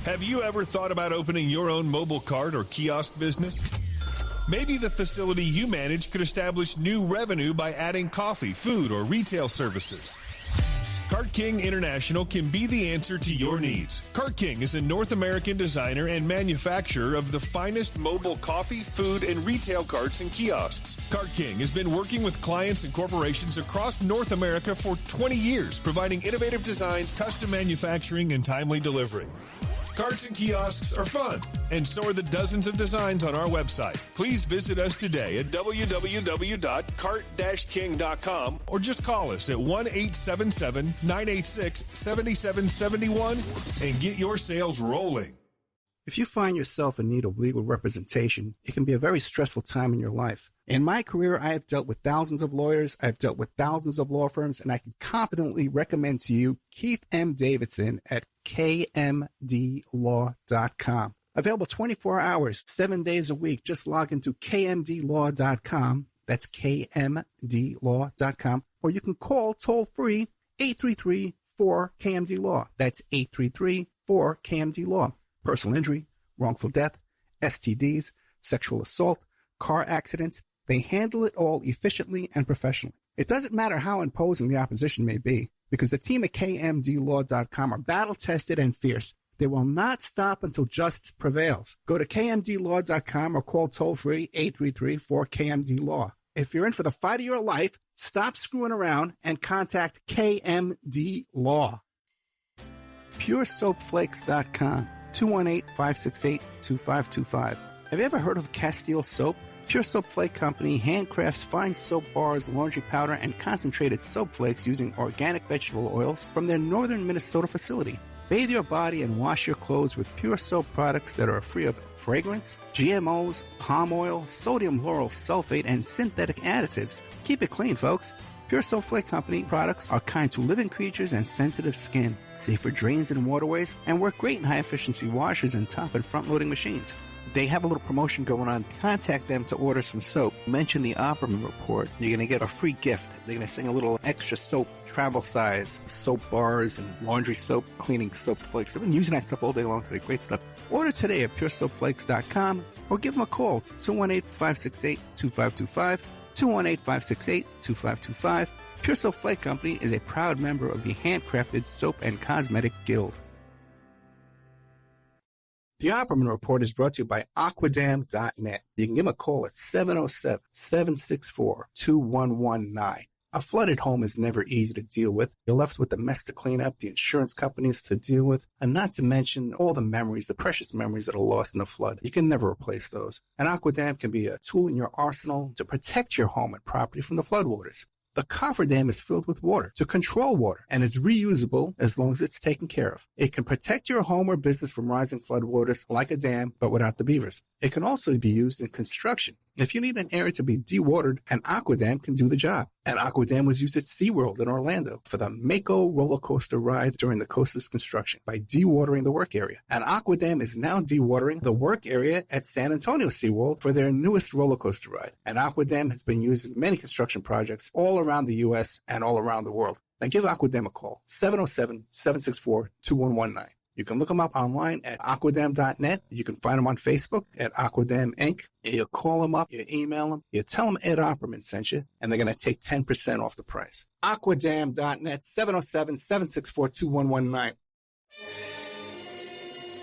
Have you ever thought about opening your own mobile cart or kiosk business? Maybe the facility you manage could establish new revenue by adding coffee, food, or retail services. Cart King International can be the answer to your needs. Cart King is a North American designer and manufacturer of the finest mobile coffee, food, and retail carts and kiosks. Cart King has been working with clients and corporations across North America for 20 years, providing innovative designs, custom manufacturing, and timely delivery. Carts and kiosks are fun, and so are the dozens of designs on our website. Please visit us today at www.cart-king.com or just call us at 1-877-986-7771 and get your sales rolling. If you find yourself in need of legal representation, it can be a very stressful time in your life. In my career, I have dealt with thousands of lawyers, I've dealt with thousands of law firms, and I can confidently recommend to you Keith M. Davidson at kmdlaw.com. Available 24 hours, 7 days a week. Just log into kmdlaw.com. That's kmdlaw.com. Or you can call toll-free 833-4KMD-LAW. That's 833-4KMD-LAW. Personal injury, wrongful death, STDs, sexual assault, car accidents. They handle it all efficiently and professionally. It doesn't matter how imposing the opposition may be, because the team at kmdlaw.com are battle-tested and fierce. They will not stop until justice prevails. Go to kmdlaw.com or call toll-free 833-4KMD-LAW. If you're in for the fight of your life, stop screwing around and contact KMD Law. PureSoapFlakes.com, 218-568-2525. Have you ever heard of Cashill soap? Pure Soap Flake Company handcrafts fine soap bars, laundry powder, and concentrated soap flakes using organic vegetable oils from their northern Minnesota facility. Bathe your body and wash your clothes with Pure Soap products that are free of fragrance, GMOs, palm oil, sodium lauryl sulfate, and synthetic additives. Keep it clean, folks. Pure Soap Flake Company products are kind to living creatures and sensitive skin, safe for drains and waterways, and work great in high-efficiency washers and top and front-loading machines. They have a little promotion going on. Contact them to order some soap. Mention the Opperman Report. You're going to get a free gift. They're going to send a little extra soap, travel size, soap bars and laundry soap, cleaning soap flakes. I've been using that stuff all day long today. Great stuff. Order today at puresoapflakes.com or give them a call, 218-568-2525, 218-568-2525. Pure Soap Flake Company is a proud member of the Handcrafted Soap and Cosmetic Guild. The Opperman Report is brought to you by Aquadam.net. You can give them a call at 707-764-2119. A flooded home is never easy to deal with. You're left with the mess to clean up, the insurance companies to deal with, and not to mention all the memories, the precious memories that are lost in the flood. You can never replace those. And Aquadam can be a tool in your arsenal to protect your home and property from the floodwaters. The cofferdam is filled with water to control water and is reusable as long as it's taken care of. It can protect your home or business from rising floodwaters like a dam, but without the beavers. It can also be used in construction. If you need an area to be dewatered, an Aquadam can do the job. An Aquadam was used at SeaWorld in Orlando for the Mako roller coaster ride during the coaster's construction by dewatering the work area. An Aquadam is now dewatering the work area at San Antonio SeaWorld for their newest roller coaster ride. An Aquadam has been used in many construction projects all around the U.S. and all around the world. Now give Aquadam a call, 707-764-2119. You can look them up online at aquadam.net. You can find them on Facebook at Aquadam Inc. You call them up, you email them, you tell them Ed Opperman sent you, and they're going to take 10% off the price. Aquadam.net, 707-764-2119.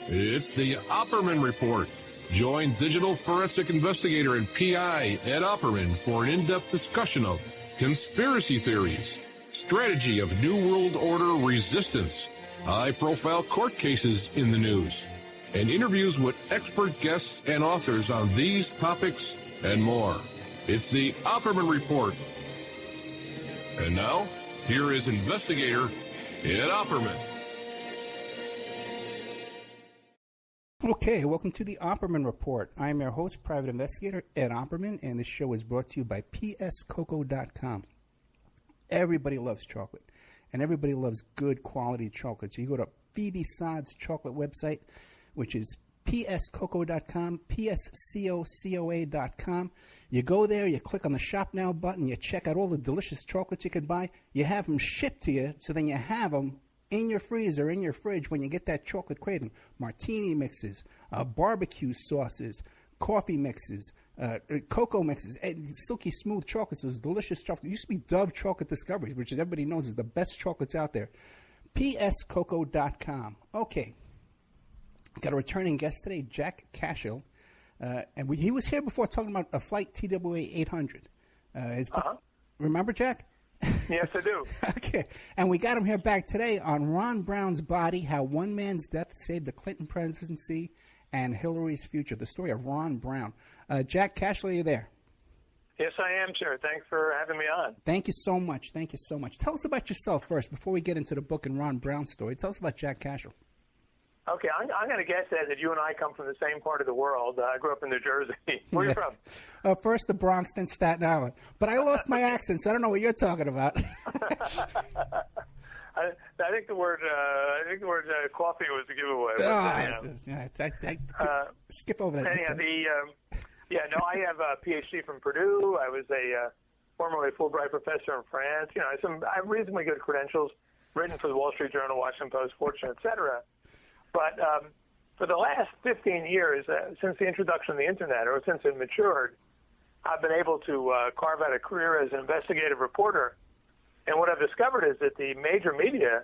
It's the Opperman Report. Join digital forensic investigator and PI Ed Opperman for an in-depth discussion of conspiracy theories, strategy of New World Order resistance, high-profile court cases in the news, and interviews with expert guests and authors on these topics and more. It's the Opperman Report. And now, here is investigator Ed Opperman. Okay, welcome to the Opperman Report. I'm your host, private investigator Ed Opperman, and this show is brought to you by pscoco.com. Everybody loves chocolate. And everybody loves good quality chocolate. So you go to Phoebe Sod's chocolate website, which is pscoco.com, pscocoa.com. You go there, you click on the Shop Now button, you check out all the delicious chocolates you can buy. You have them shipped to you, so then you have them in your freezer, in your fridge, when you get that chocolate craving. Martini mixes, barbecue sauces, coffee mixes, cocoa mixes, and silky smooth chocolates. Those delicious chocolate. It used to be Dove Chocolate Discoveries, which everybody knows is the best chocolates out there. pscoco.com. Okay. Got a returning guest today, Jack Cashill. And he was here before talking about a flight TWA 800. Remember, Jack? Yes, I do. Okay. And we got him here back today on Ron Brown's Body, How One Man's Death Saved the Clinton Presidency and Hillary's Future, the story of Ron Brown. Jack Cashill, are you there? Yes, I am, sir. Thanks for having me on. Thank you so much. Thank you so much. Tell us about yourself first before we get into the book and Ron Brown's story. Tell us about Jack Cashill. Okay, I'm going to guess that you and I come from the same part of the world. I grew up in New Jersey. Where are you from? First the Bronx, then Staten Island. But I lost my accent, so I don't know what you're talking about. I think the word coffee was a giveaway. Skip over that. Anyhow, I have a PhD from Purdue. I was a formerly Fulbright professor in France. I have reasonably good credentials, written for the Wall Street Journal, Washington Post, Fortune, etc. But for the last 15 years, since the introduction of the Internet, or since it matured, I've been able to carve out a career as an investigative reporter. And what I've discovered is that the major media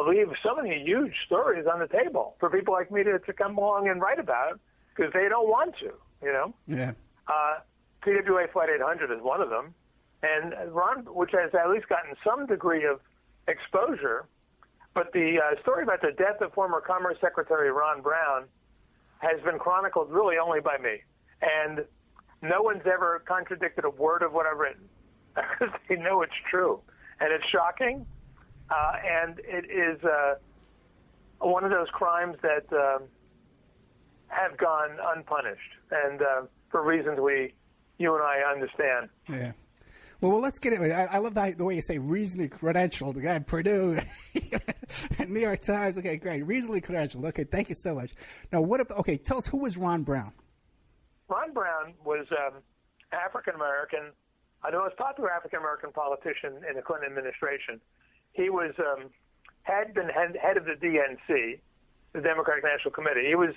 leave so many huge stories on the table for people like me to come along and write about because they don't want to, Yeah. TWA Flight 800 is one of them. And Ron, which has at least gotten some degree of exposure, but the story about the death of former Commerce Secretary Ron Brown has been chronicled really only by me. And no one's ever contradicted a word of what I've written because they know it's true. And it's shocking, and it is one of those crimes that have gone unpunished, and for reasons you and I understand. Yeah. Well, let's get it. I love the way you say reasonably credentialed. The guy at Purdue, New York Times. Okay, great. Reasonably credentialed. Okay, thank you so much. Now, tell us, who was Ron Brown? Ron Brown was African-American, the most popular African-American politician in the Clinton administration. He was had been head of the DNC, the Democratic National Committee. He was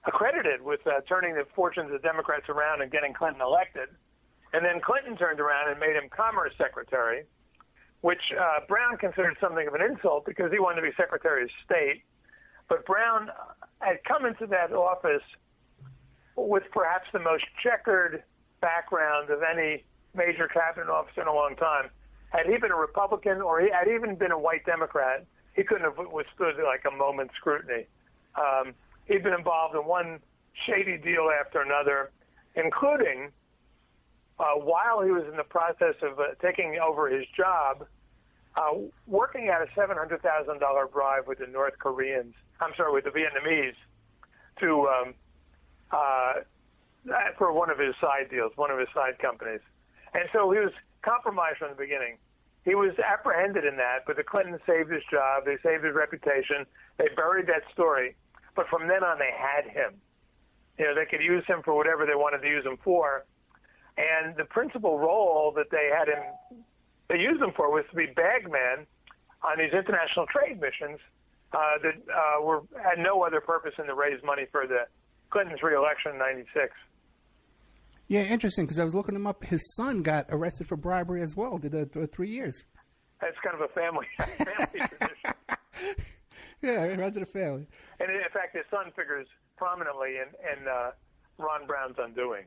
accredited with turning the fortunes of Democrats around and getting Clinton elected. And then Clinton turned around and made him Commerce Secretary, which Brown considered something of an insult because he wanted to be Secretary of State. But Brown had come into that office with perhaps the most checkered background of any major cabinet officer in a long time. Had he been a Republican or he had even been a white Democrat, he couldn't have withstood like a moment's scrutiny. He'd been involved in one shady deal after another, including while he was in the process of taking over his job, working at a $700,000 bribe with the with the Vietnamese to for one of his side deals, one of his side companies. And so he was compromised from the beginning. He was apprehended in that, but the Clintons saved his job. They saved his reputation. They buried that story. But from then on, they had him. They could use him for whatever they wanted to use him for. And the principal role that they used him for was to be bagman on these international trade missions that had no other purpose than to raise money for the Clintons' re-election in '96. Yeah, interesting, because I was looking him up. His son got arrested for bribery as well, did 3 years. That's kind of a family tradition. Yeah, it runs in a family. And in fact, his son figures prominently in Ron Brown's undoing.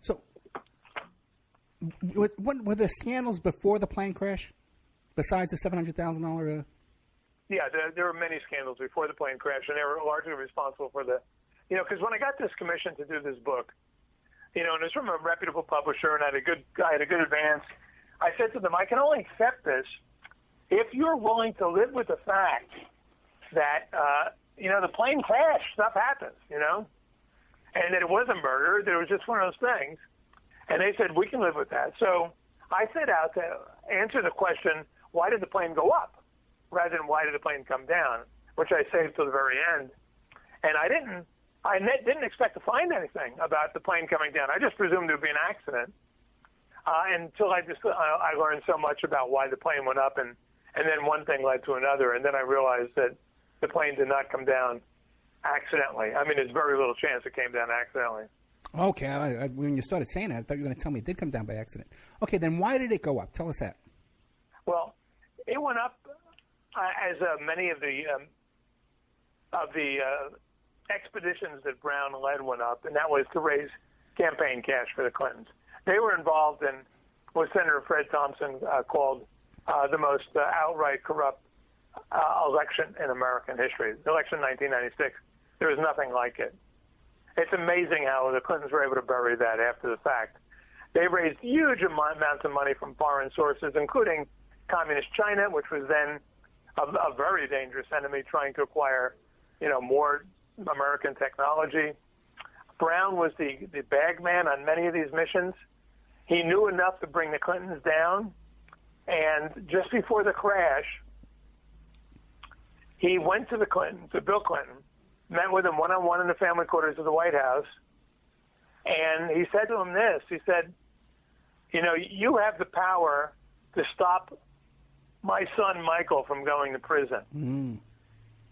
So, were there scandals before the plane crash, besides the $700,000? Yeah, there were many scandals before the plane crash, and they were largely responsible for because when I got this commission to do this book, and it's from a reputable publisher, and I had a good advance. I said to them, I can only accept this if you're willing to live with the fact that, the plane crashed, stuff happens, and that it was a murder, that it was just one of those things. And they said, we can live with that. So I set out to answer the question, why did the plane go up, rather than why did the plane come down, which I saved till the very end. And I didn't expect to find anything about the plane coming down. I just presumed it would be an accident until I learned so much about why the plane went up and And then one thing led to another, and then I realized that the plane did not come down accidentally. I mean, there's very little chance it came down accidentally. Okay, when you started saying that, I thought you were going to tell me it did come down by accident. Okay, then why did it go up? Tell us that. Well, it went up as many of the expeditions that Brown led went up, and that was to raise campaign cash for the Clintons. They were involved in what Senator Fred Thompson called the most outright corrupt election in American history. The election in 1996, there was nothing like it. It's amazing how the Clintons were able to bury that after the fact. They raised huge amounts of money from foreign sources, including Communist China, which was then a very dangerous enemy trying to acquire, more American technology. Brown was the bag man on many of these missions. He knew enough to bring the Clintons down, and just before the crash, he went to Bill Clinton, met with him one-on-one in the family quarters of the White House, and he said to him this. He said, you have the power to stop my son Michael from going to prison. Mm.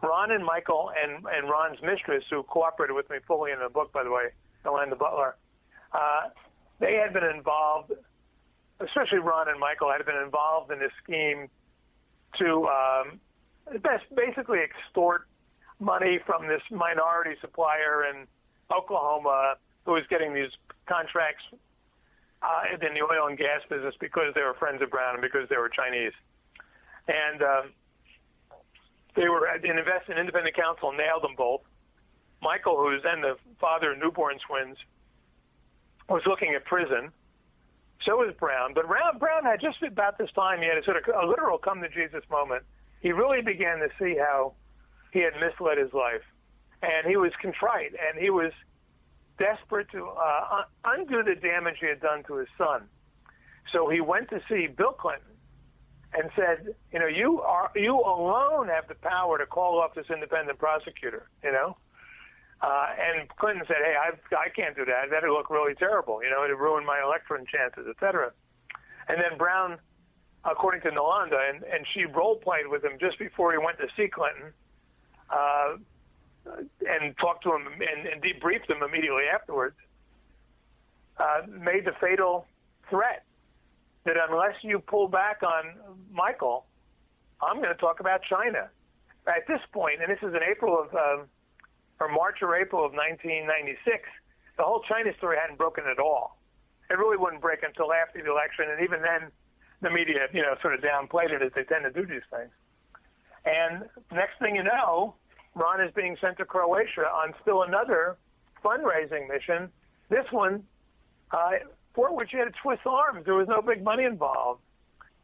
Ron and Michael and Ron's mistress, who cooperated with me fully in the book, by the way, Yolanda Butler, they had been involved, especially Ron and Michael, had been involved in this scheme to basically extort money from this minority supplier in Oklahoma who was getting these contracts in the oil and gas business because they were friends of Brown and because they were Chinese. And they were an independent counsel, nailed them both. Michael, who was then the father of newborn twins, was looking at prison. So was Brown. But Brown had just about this time, he had a literal come-to-Jesus moment. He really began to see how he had misled his life. And he was contrite, and he was desperate to undo the damage he had done to his son. So he went to see Bill Clinton and said, you alone have the power to call off this independent prosecutor, And Clinton said, hey, I can't do that. That'd look really terrible. It'd ruin my election chances, et cetera. And then Brown, according to Yolanda, and she role-played with him just before he went to see Clinton, and talked to him and debriefed him immediately afterwards, made the fatal threat that unless you pull back on Michael, I'm going to talk about China. At this point, and this is in March or April of 1996, the whole China story hadn't broken at all. It really wouldn't break until after the election, and even then, the media, sort of downplayed it as they tend to do these things. And next thing you know, Ron is being sent to Croatia on still another fundraising mission. This one, for which he had to twist arms. There was no big money involved.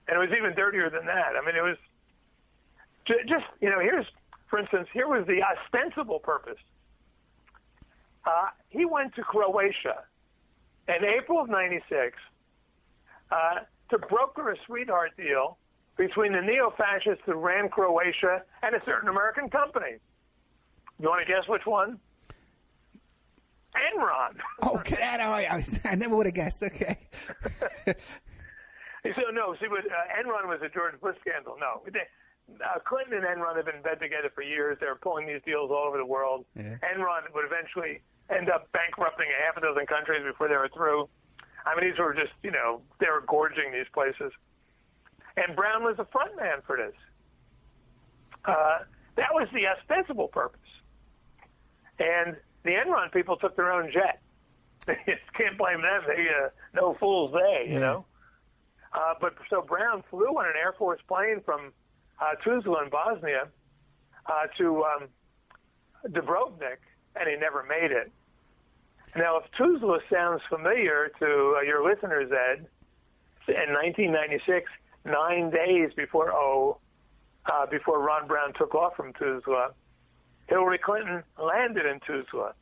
And it was even dirtier than that. I mean, it was just, here was the ostensible purpose. He went to Croatia in April of 96 to broker a sweetheart deal between the neo-fascists who ran Croatia and a certain American company. You want to guess which one? Enron. Okay, I never would have guessed. Okay. Enron was a George Bush scandal. No. Clinton and Enron have been in bed together for years. They were pulling these deals all over the world. Yeah. Enron would eventually end up bankrupting a half a dozen countries before they were through. I mean, these were just, they were gorging these places. And Brown was the front man for this. That was the ostensible purpose. And the Enron people took their own jet. You can't blame them. They no fools they, you know. But so Brown flew on an Air Force plane from Tuzla in Bosnia to Dubrovnik, and he never made it. Now, if Tuzla sounds familiar to your listeners, Ed, in 1996, 9 days before Ron Brown took off from Tuzla, Hillary Clinton landed in Tuzla.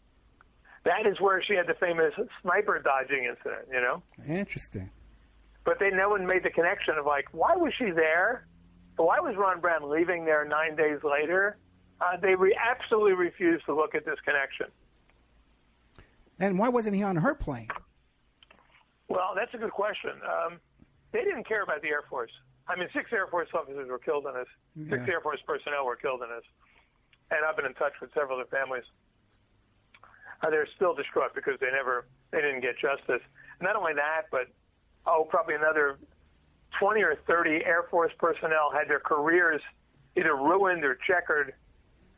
That is where she had the famous sniper dodging incident, Interesting. But no one made the connection of, why was she there? Why was Ron Brown leaving there 9 days later? They absolutely refused to look at this connection. And why wasn't he on her plane? Well, that's a good question. They didn't care about the Air Force. I mean, 6 Air Force officers were killed in this. 6 Air Force personnel were killed in this. And I've been in touch with several of their families. They're still distraught because they didn't get justice. Not only that, but probably another 20 or 30 Air Force personnel had their careers either ruined or checkered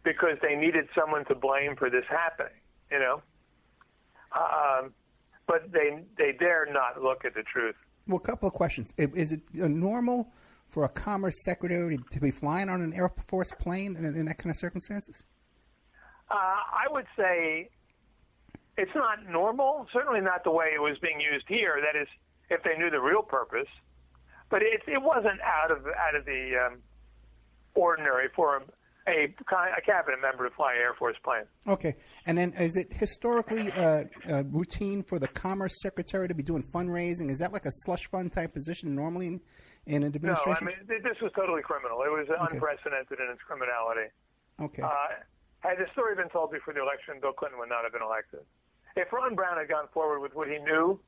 because they needed someone to blame for this happening, you know. But they dare not look at the truth. Well, a couple of questions. Is it normal for a Commerce Secretary to be flying on an Air Force plane in that kind of circumstances? I would say it's not normal, certainly not the way it was being used here. That is, if they knew the real purpose. But it wasn't out of the ordinary for a cabinet member to fly an Air Force plane. Okay. And then is it historically routine for the Commerce Secretary to be doing fundraising? Is that like a slush fund type position normally in an administration? No, I mean, this was totally criminal. It was unprecedented in its criminality. Okay. Had the story been told before the election, Bill Clinton would not have been elected. If Ron Brown had gone forward with what he knew,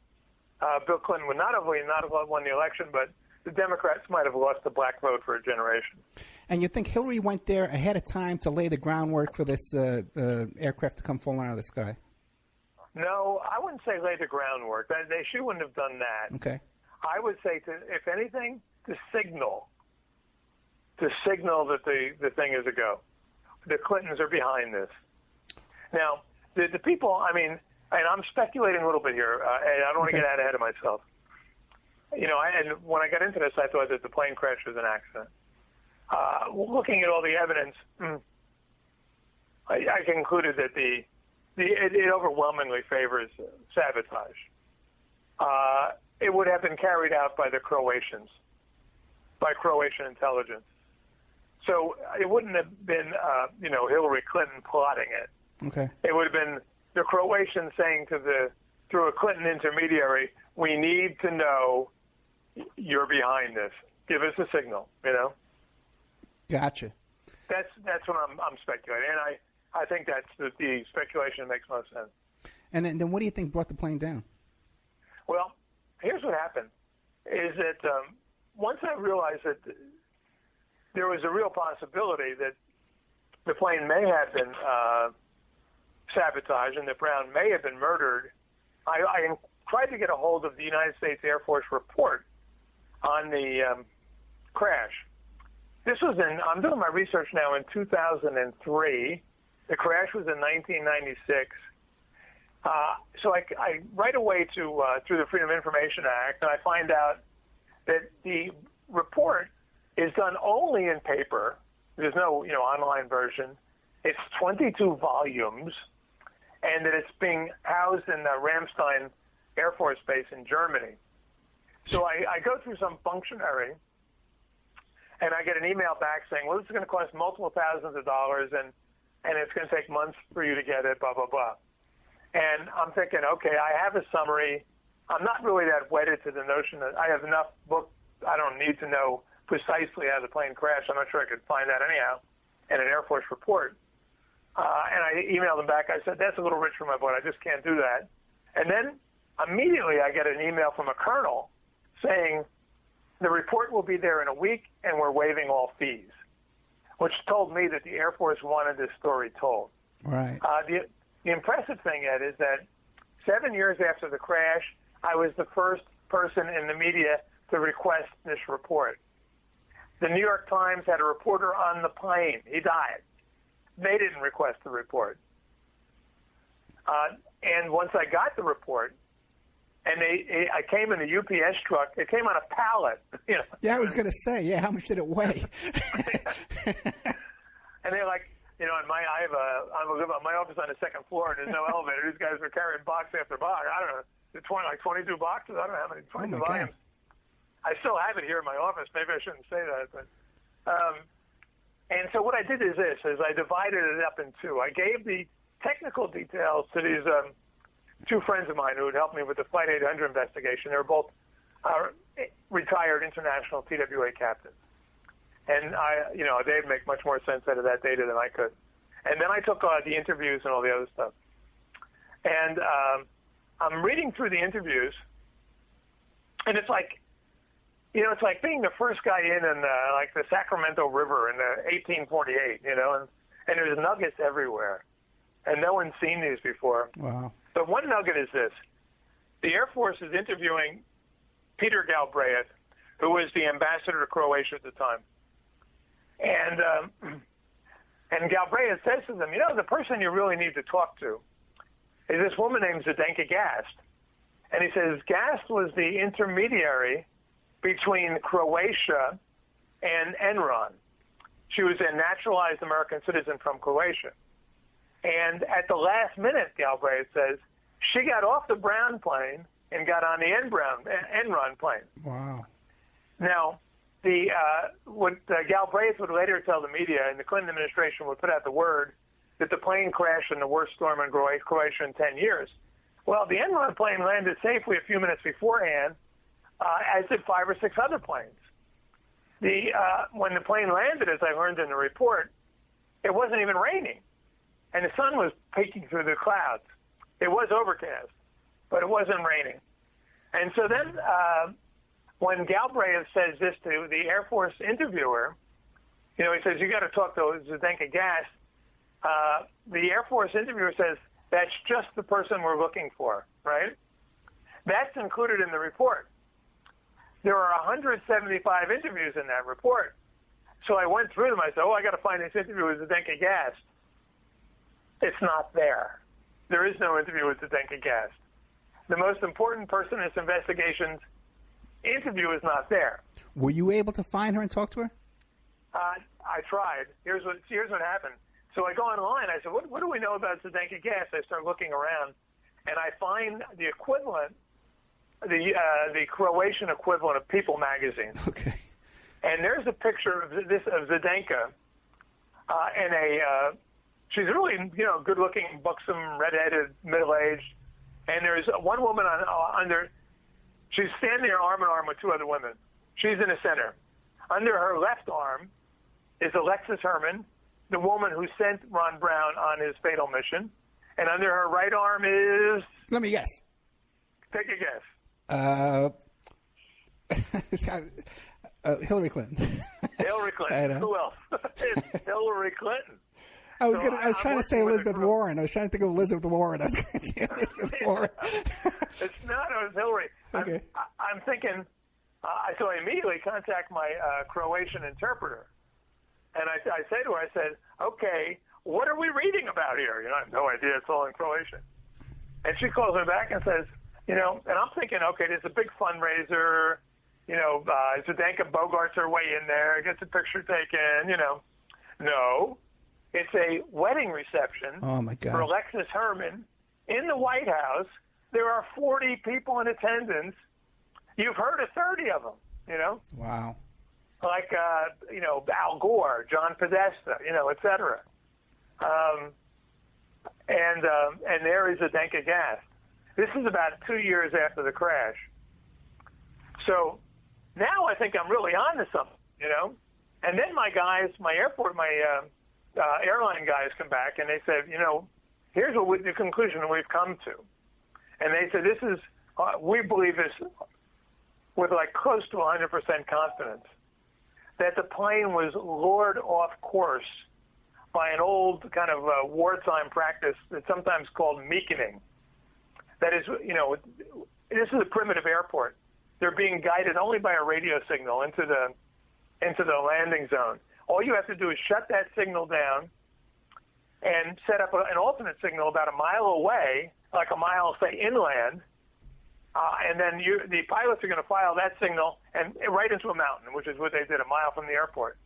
Bill Clinton would not have won the election, but the Democrats might have lost the black vote for a generation. And you think Hillary went there ahead of time to lay the groundwork for this aircraft to come falling out of the sky? No, I wouldn't say lay the groundwork. She wouldn't have done that. Okay. I would say, if anything, to signal that the thing is a go. The Clintons are behind this. Now, the people, I mean, and I'm speculating a little bit here, and I don't want to get out ahead of myself. You know, and when I got into this, I thought that the plane crash was an accident. Looking at all the evidence, I concluded that it overwhelmingly favors sabotage. It would have been carried out by the Croatians, by Croatian intelligence. So it wouldn't have been, Hillary Clinton plotting it. Okay. It would have been the Croatians saying through a Clinton intermediary, we need to know you're behind this. Give us a signal, you know? Gotcha. That's what I'm speculating. And I think that's the speculation makes most sense. And then what do you think brought the plane down? Well, here's what happened, is that once I realized that there was a real possibility that the plane may have been sabotaged and that Brown may have been murdered, I tried to get a hold of the United States Air Force report on the crash. This was I'm doing my research now in 2003. The crash was in 1996. So I right away through the Freedom of Information Act, and I find out that the report is done only in paper. There's no online version. It's 22 volumes, and that it's being housed in Ramstein Air Force Base in Germany. So I go through some functionary, and I get an email back saying, well, this is going to cost multiple thousands of dollars, and it's going to take months for you to get it, blah, blah, blah. And I'm thinking, okay, I have a summary. I'm not really that wedded to the notion that I have enough book. I don't need to know precisely how the plane crashed. I'm not sure I could find that anyhow in an Air Force report. And I emailed them back. I said, that's a little rich for my blood. I just can't do that. And then immediately I get an email from a colonel saying the report will be there in a week and we're waiving all fees, which told me that the Air Force wanted this story told. Right. The impressive thing, Ed, is that 7 years after the crash, I was the first person in the media to request this report. The New York Times had a reporter on the plane. He died. They didn't request the report. And once I got the report, and I came in a UPS truck. It came on a pallet. You know. Yeah, I was going to say, how much did it weigh? And they're like, in my office on the second floor, and there's no elevator. These guys were carrying box after box. I don't know, 22 boxes. I don't know how many, 22 volumes. I still have it here in my office. Maybe I shouldn't say that, but. And so what I did is I divided it up in two. I gave the technical details to these two friends of mine who had helped me with the Flight 800 investigation. They were both retired international TWA captains. And they'd make much more sense out of that data than I could. And then I took the interviews and all the other stuff. And I'm reading through the interviews, and it's like it's like being the first guy in like the Sacramento River in 1848, and there's nuggets everywhere, and no one's seen these before. Wow. But one nugget is this. The Air Force is interviewing Peter Galbraith, who was the ambassador to Croatia at the time. And Galbraith says to them, the person you really need to talk to is this woman named Zdenka Gast. And he says Gast was the intermediary between Croatia and Enron. She was a naturalized American citizen from Croatia. And at the last minute, Galbraith says, she got off the Brown plane and got on the Enron plane. Wow. Now, what Galbraith would later tell the media, and the Clinton administration would put out the word that the plane crashed in the worst storm in Croatia in 10 years. Well, the Enron plane landed safely a few minutes beforehand, as did 5 or 6 other planes. When the plane landed, as I learned in the report, it wasn't even raining, and the sun was peeking through the clouds. It was overcast, but it wasn't raining. And so then when Galbraith says this to the Air Force interviewer, he says, you got to talk to Zdenka Gast. The Air Force interviewer says, that's just the person we're looking for, right? That's included in the report. There are 175 interviews in that report. So I went through them. I said, I got to find this interview with Zdenka Gast. It's not there. There is no interview with Zdenka Gast. The most important person in this investigation's interview is not there. Were you able to find her and talk to her? I tried. Here's what happened. So I go online. I said, what do we know about Zdenka Gast? I start looking around, and I find the equivalent, the Croatian equivalent of People magazine. Okay. And there's a picture of Zdenka she's really, good-looking, buxom, red-headed, middle-aged. And there's one woman she's standing there arm in arm with 2 other women. She's in the center. Under her left arm is Alexis Herman, the woman who sent Ron Brown on his fatal mission. And under her right arm is... Let me guess. Take a guess. Hillary Clinton. Hillary Clinton. Who else? It's Hillary Clinton. I was trying to say Elizabeth Warren. I was trying to think of Elizabeth Warren. I was going to say Elizabeth Warren. It's not. It was Hillary. Okay. I'm thinking. So I immediately contact my Croatian interpreter, and I say to her, I said, "Okay, what are we reading about here? I have no idea. It's all in Croatian." And she calls me back and says, and I'm thinking, okay, there's a big fundraiser. Zdenka Bogarts her way in there, gets a picture taken. No. It's a wedding reception for Alexis Herman in the White House. There are 40 people in attendance. You've heard of 30 of them, Wow. Like, Al Gore, John Podesta, et cetera. And there is Zdenka Gast. This is about 2 years after the crash. So now I think I'm really on to something, And then my airline guys come back and they said, here's the conclusion we've come to. And they said, this is, we believe this with close to 100% confidence, that the plane was lured off course by an old kind of wartime practice that's sometimes called meekening. That is, this is a primitive airport. They're being guided only by a radio signal into the landing zone. All you have to do is shut that signal down and set up an alternate signal about a mile away, like a mile, say, inland, and then the pilots are going to file that signal and right into a mountain, which is what they did, a mile from the airport.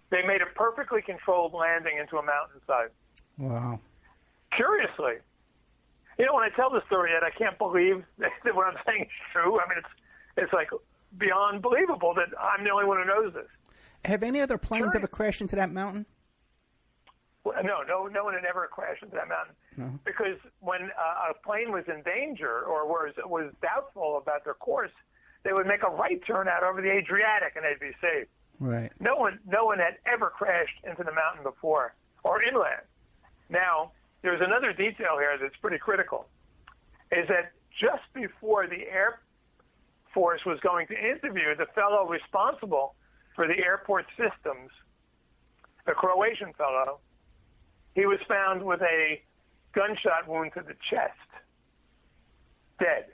They made a perfectly controlled landing into a mountainside. Wow. Curiously, when I tell the story, yet I can't believe that what I'm saying is true. I mean, it's like beyond believable that I'm the only one who knows this. Have any other planes ever crashed into that mountain? Well, no one had ever crashed into that mountain. No. Because when a plane was in danger or was doubtful about their course, they would make a right turn out over the Adriatic and they'd be safe. Right. No one had ever crashed into the mountain before or inland. Now, there's another detail here that's pretty critical, is that just before the Air Force was going to interview the fellow responsible for the airport systems, a Croatian fellow. He was found with a gunshot wound to the chest, dead.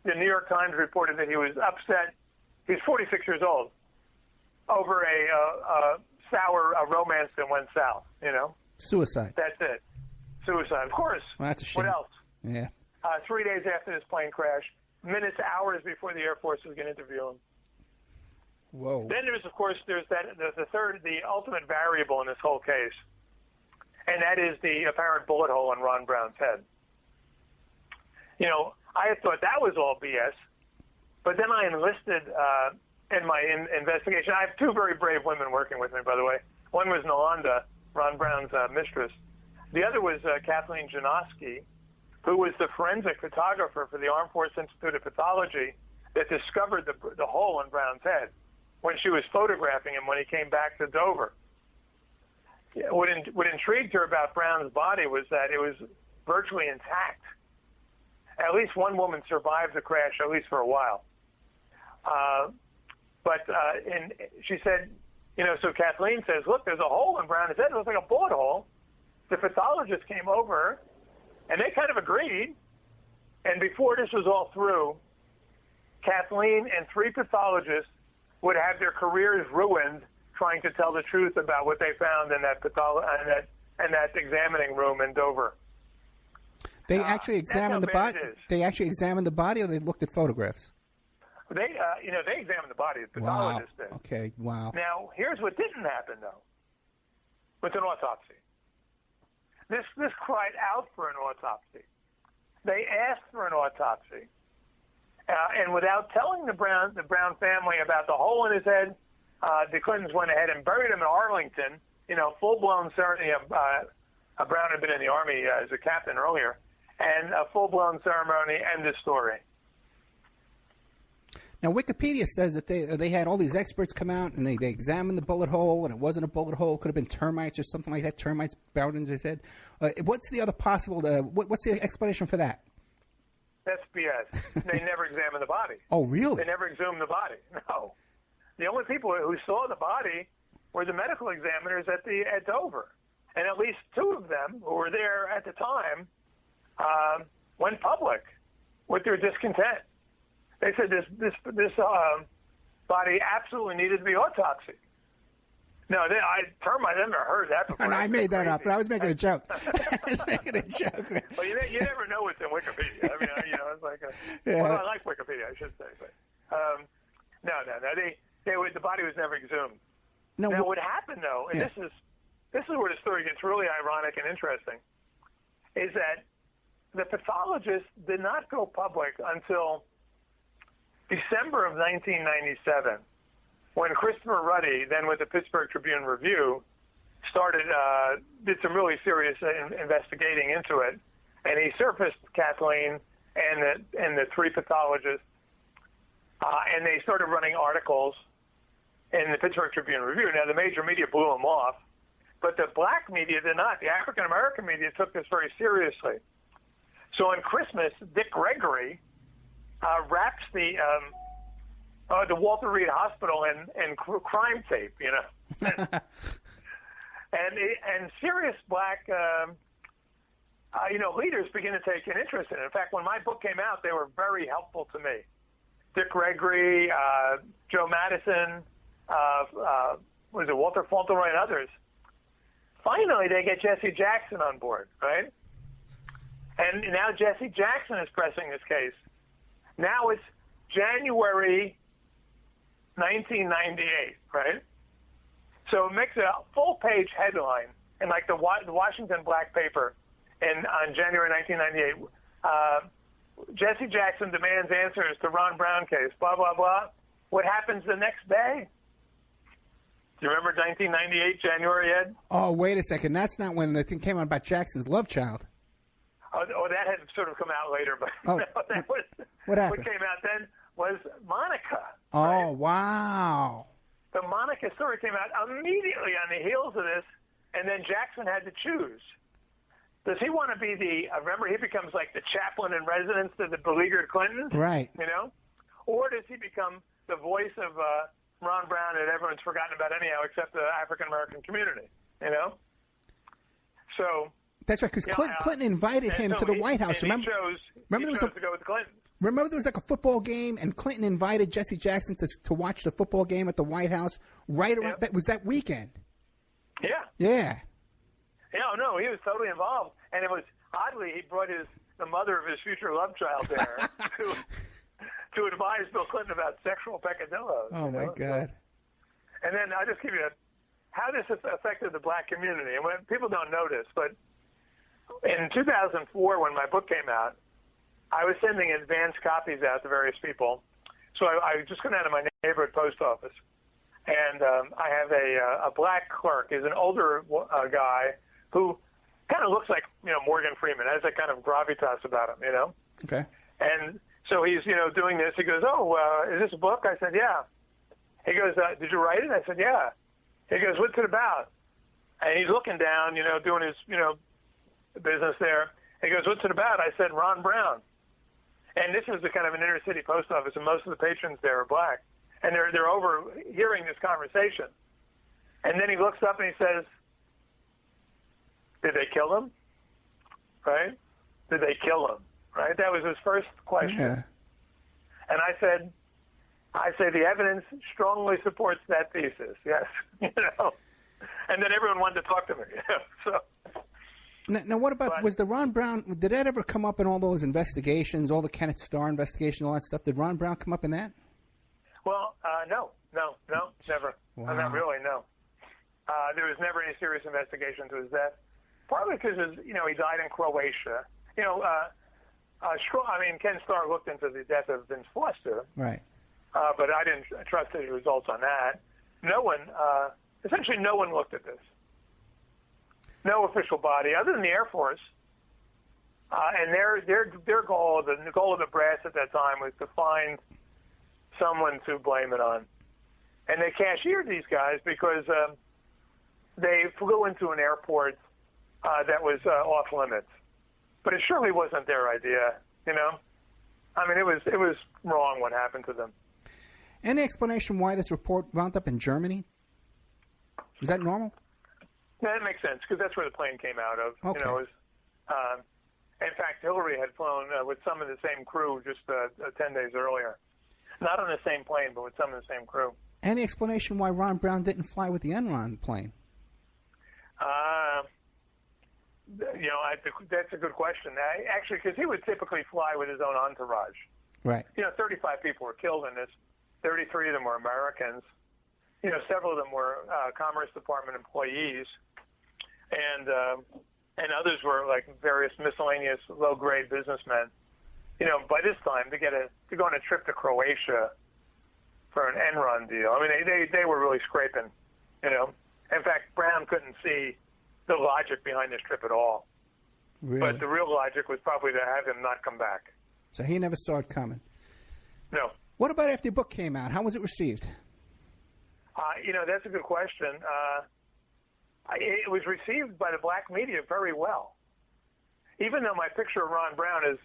The New York Times reported that he was upset. He's 46 years old, over a sour romance that went south, you know? Suicide. That's it. Suicide, of course. Well, that's a shame. What else? Yeah. 3 days after this plane crash, minutes, hours before the Air Force was going to interview him. Whoa. Then there's the third, the ultimate variable in this whole case, and that is the apparent bullet hole in Ron Brown's head. You know, I had thought that was all BS, but then I enlisted in my investigation. I have two very brave women working with me, by the way. One was Nalanda, Ron Brown's mistress. The other was Kathleen Janoski, who was the forensic photographer for the Armed Forces Institute of Pathology that discovered the hole in Brown's head when she was photographing him when he came back to Dover. What intrigued her about Brown's body was that it was virtually intact. At least one woman survived the crash, at least for a while. But she said, you know, so Kathleen says, look, there's a hole in Brown's head. It looks like a bullet hole. The pathologist came over, and they kind of agreed. And before this was all through, Kathleen and three pathologists would have their careers ruined trying to tell the truth about what they found in that examining room in Dover. They actually examined the body. They actually examined the body, or they looked at photographs. They examined the body. The pathologist did. Okay. Wow. Now, here's what didn't happen though, with an autopsy. This cried out for an autopsy. They asked for an autopsy, and without telling the Brown family about the hole in his head, the Clintons went ahead and buried him in Arlington. You know, full-blown ceremony. Brown had been in the Army as a captain earlier, and a full-blown ceremony. End of story. Now, Wikipedia says that they had all these experts come out and they examined the bullet hole, and it wasn't a bullet hole. It could have been termites or something like that. Termites buried in his head. What's the other possible? What's the explanation for that? That's BS. They never examined the body. Oh, really? They never exhumed the body. No. The only people who saw the body were the medical examiners at Dover, and at least two of them who were there at the time went public with their discontent. They said this body absolutely needed to be autopsied. No, termite. I never heard that before. And I made that up, but I was making a joke. I was making a joke. Well, you never know what's in Wikipedia. I mean, you know, it's like well, I like Wikipedia, I should say, but no. The body was never exhumed. No, now, what happened though, and this is where the story gets really ironic and interesting, is that the pathologist did not go public until December of 1997, when Christopher Ruddy, then with the Pittsburgh Tribune Review, did some really serious investigating into it, and he surfaced Kathleen and the three pathologists, and they started running articles in the Pittsburgh Tribune Review. Now, the major media blew them off, but the black media did not. The African-American media took this very seriously. So on Christmas, Dick Gregory wraps the Walter Reed Hospital in crime tape, you know. and serious black, leaders begin to take an interest in it. In fact, when my book came out, they were very helpful to me. Dick Gregory, Joe Madison, was it Walter Fauntleroy and others. Finally, they get Jesse Jackson on board, right? And now Jesse Jackson is pressing this case. Now it's January 1998, right? So it makes a full-page headline in like the Washington Black Paper on January 1998. Jesse Jackson demands answers to Ron Brown case, blah, blah, blah. What happens the next day? Do you remember 1998, January, Ed? Oh, wait a second. That's not when the thing came out about Jackson's love child. Oh, that had sort of come out later, but what happened? What came out then was Monica. Oh, right? Wow. The Monica story came out immediately on the heels of this, and then Jackson had to choose. Does he want to be remember he becomes like the chaplain in residence to the beleaguered Clintons? Right. Or does he become the voice of Ron Brown that everyone's forgotten about anyhow except the African-American community, So... That's right, because Clinton invited him to the White House. Remember there was to go with the Clintons. Remember there was like a football game, and Clinton invited Jesse Jackson to watch the football game at the White House right around that was that weekend. Yeah. Yeah. Yeah, no, he was totally involved. And it was, oddly, he brought the mother of his future love child there to advise Bill Clinton about sexual peccadillos. Oh, my God. And then I'll just give you how this affected the black community. And when people don't know this, but in 2004, when my book came out, I was sending advance copies out to various people. So I just went out to my neighborhood post office. And I have a black clerk. He's an older guy who kind of looks like, Morgan Freeman, has that kind of gravitas about him, Okay. And so he's, doing this. He goes, is this a book? I said, yeah. He goes, did you write it? I said, yeah. He goes, what's it about? And he's looking down, doing his, business there. He goes, what's it about? I said, Ron Brown. And this is the kind of an inner city post office, and most of the patrons there are black. And they're overhearing this conversation. And then he looks up and he says, did they kill him? Right? Did they kill him? Right? That was his first question. Yeah. And I say the evidence strongly supports that thesis. Yes. And then everyone wanted to talk to me. So. Now, what about, was the Ron Brown, did that ever come up in all those investigations, all the Kenneth Starr investigation, all that stuff? Did Ron Brown come up in that? Well, no, never. Wow. Not really, no. There was never any serious investigation to his death. Partly because, he died in Croatia. Ken Starr looked into the death of Vince Foster. Right. But I didn't trust the results on that. Essentially no one looked at this. No official body, other than the Air Force. And their goal, the goal of the brass at that time, was to find someone to blame it on. And they cashiered these guys because they flew into an airport that was off limits. But it surely wasn't their idea, It was wrong what happened to them. Any explanation why this report wound up in Germany? Is that normal? Yeah, that makes sense, because that's where the plane came out of. Okay. In fact, Hillary had flown with some of the same crew just 10 days earlier. Not on the same plane, but with some of the same crew. Any explanation why Ron Brown didn't fly with the Enron plane? That's a good question. Actually, because he would typically fly with his own entourage. Right. 35 people were killed in this. 33 of them were Americans. Several of them were Commerce Department employees, and others were like various miscellaneous low-grade businessmen. By this time, to go on a trip to Croatia for an Enron deal, they were really scraping. In fact, Brown couldn't see the logic behind this trip at all. Really? But the real logic was probably to have him not come back. So he never saw it coming. No. What about after the book came out? How was it received? That's a good question. It was received by the black media very well. Even though my picture of Ron Brown is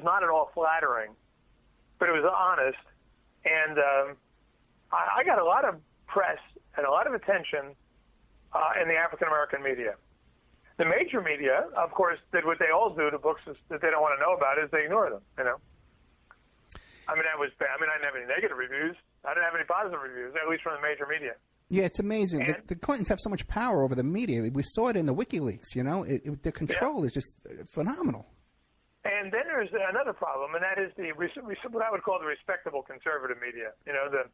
not at all flattering, but it was honest. And I got a lot of press and a lot of attention in the African-American media. The major media, of course, did what they all do to books that they don't want to know about, is they ignore them, That was bad. I didn't have any negative reviews. I didn't have any positive reviews, at least from the major media. Yeah, it's amazing. The Clintons have so much power over the media. We saw it in the WikiLeaks, Their control is just phenomenal. And then there's another problem, and that is what I would call the respectable conservative media, the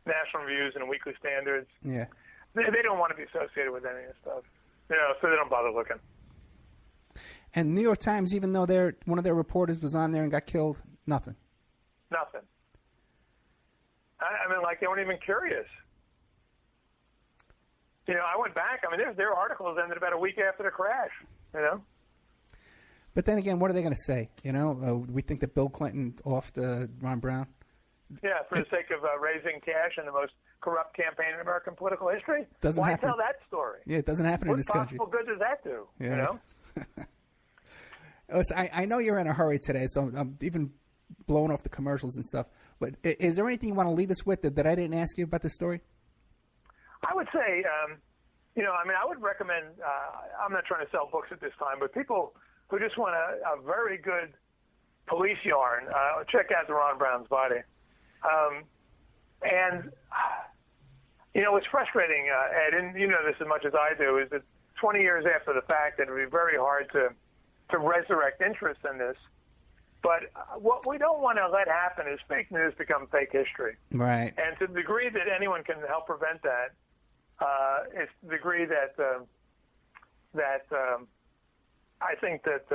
National Reviews and Weekly Standards. Yeah. They don't want to be associated with any of this stuff, so they don't bother looking. And New York Times, even though one of their reporters was on there and got killed, nothing. Nothing. They weren't even curious. I went back. Their articles ended about a week after the crash, But then again, what are they going to say? We think that Bill Clinton offed Ron Brown? Yeah, for the sake of raising cash in the most corrupt campaign in American political history? Doesn't Why happen. tell that story? Yeah, it doesn't happen in this country. What possible good does that do? Yeah. Listen, I know you're in a hurry today, so I'm even blowing off the commercials and stuff. But is there anything you want to leave us with that I didn't ask you about this story? I would say, I would recommend, I'm not trying to sell books at this time, but people who just want a very good police yarn, check out the Ron Brown's Body. What's frustrating, Ed, and you know this as much as I do, is that 20 years after the fact, it would be very hard to resurrect interest in this. But what we don't want to let happen is fake news become fake history. Right. And to the degree that anyone can help prevent that, it's the degree that I think that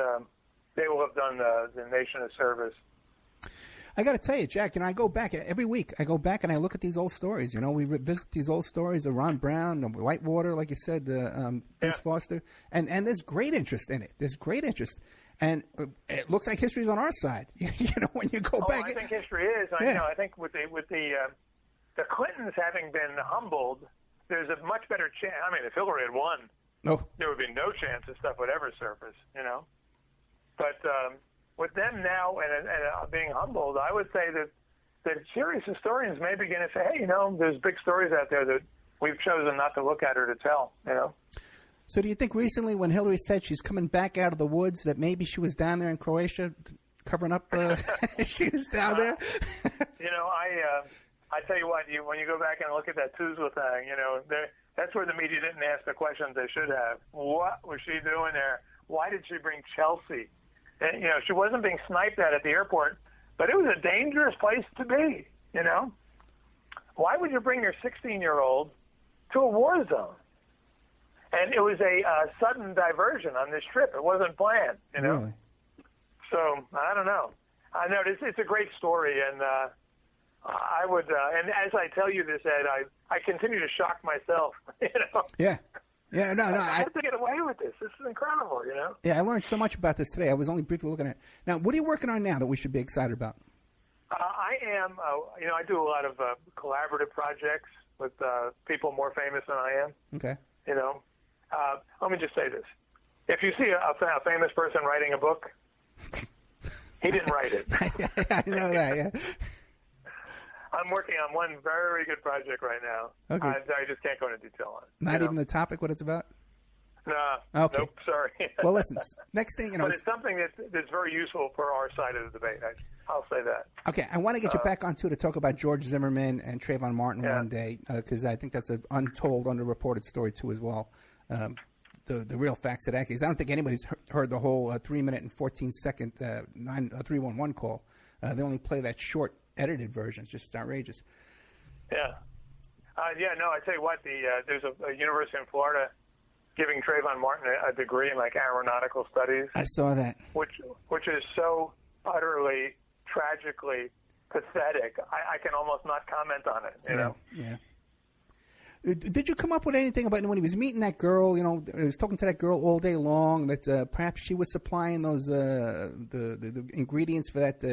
they will have done the nation a service. I got to tell you, Jack, I go back every week. I go back and I look at these old stories. We revisit these old stories of Ron Brown, Whitewater, like you said, Vince Foster. And there's great interest in it. There's great interest. And it looks like history's on our side. When you go back. I think history is. I think with the Clintons having been humbled, there's a much better chance. I mean, if Hillary had won, there would be no chance this stuff would ever surface, But with them now and being humbled, I would say that serious historians may begin to say, hey, there's big stories out there that we've chosen not to look at or to tell, So do you think recently when Hillary said she's coming back out of the woods that maybe she was down there in Croatia covering up? She was down there? I tell you what, when you go back and look at that Tuzla thing, that's where the media didn't ask the questions they should have. What was she doing there? Why did she bring Chelsea? And, she wasn't being sniped at the airport, but it was a dangerous place to be, Why would you bring your 16-year-old to a war zone? And it was a sudden diversion on this trip. It wasn't planned, Really? So, I don't know. I know it's a great story, and I would, and as I tell you this, Ed, I continue to shock myself, Yeah. Yeah, no. I have to get away with this. This is incredible, Yeah, I learned so much about this today. I was only briefly looking at it. Now, what are you working on now that we should be excited about? I am, I do a lot of collaborative projects with people more famous than I am. Okay. Let me just say this. If you see a famous person writing a book, he didn't write it. I know that, yeah. I'm working on one very good project right now. Okay. I just can't go into detail on it. Not even the topic, what it's about? No. Okay. Nope, sorry. Well, listen, next thing, But it's something that's very useful for our side of the debate. I'll say that. Okay, I want to get you back on, too, to talk about George Zimmerman and Trayvon Martin one day, because I think that's an untold, underreported story, too, as well. The real facts of that case. I don't think anybody's heard the whole 3-minute and 14-second 311 call. They only play that short, edited version. It's just outrageous. Yeah. I tell you what, there's a university in Florida giving Trayvon Martin a degree in aeronautical studies. I saw that. Which is so utterly, tragically pathetic. I can almost not comment on it, you know? Yeah. Did you come up with anything about when he was meeting that girl? He was talking to that girl all day long. That perhaps she was supplying those the ingredients for that